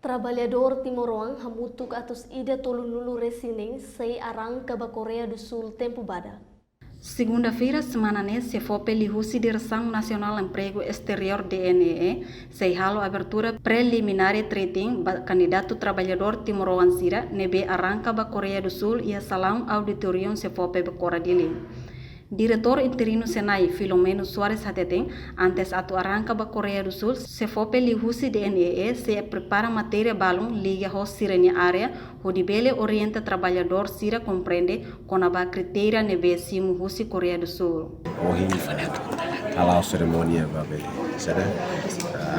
Trabalhador timoroang hamutuk atus ida tolunulu resineng sei arranca ba Coreia do Sul tempo bada. Segunda-feira, semana nesse, FOPE lihusi Direção Nacional Emprego Exterior DNE, sei halo abertura preliminar e treting candidato trabalhador timoroan sira nebe arranca ba Coreia do Sul e a salão auditorium se FOPE ba Cora Dili. Diretor interino Senai Filomeno Soares Hateteng, antes atu arranca ba Coreia do Sul, se FOPE lihusi DNE se prepara matéria balão liga hos sirenia área, onde bele orienta trabalhador sira compreende com a criteria nebe simu husi Coreia do Sul. Hoje a cerimônia vai ser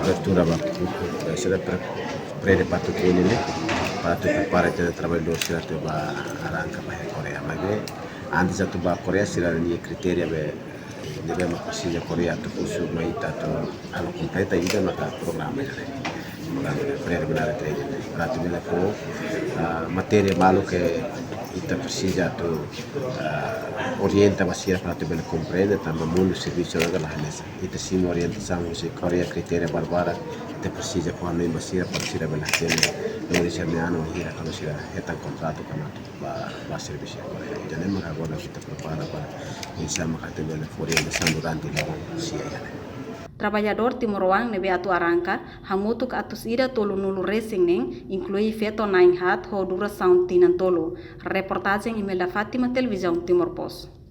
abertura vai ser prede para tu ini para tu prepara te trabalhador sira tu ba arranca ba Coreia, mas antes atu ba Coreia sira ni kriteria be deve ma pasilla Coreia tu kusu mai tato alo completa ida maka programa preliminar trade para tu mela ko matéria malo que ita precisa tu orienta basira para tu bela compreende também mundo serviço da galera ita sim orientação se Coreia criteria barbara ita precisa com a mesma basira para sira bela gente não deixa me ano hira quando sira etan contrato com a serviço já nem mais agora kita prepara para iniciar uma categoria orientação durante o dia. Trabalhador timoroang nebe atu arranca, hamutuk atus ida tolu nulu racing neng, inclui feto nain hat ho duração tinan tolu. Reportagem Imelda Fátima, Televisão Timor Post.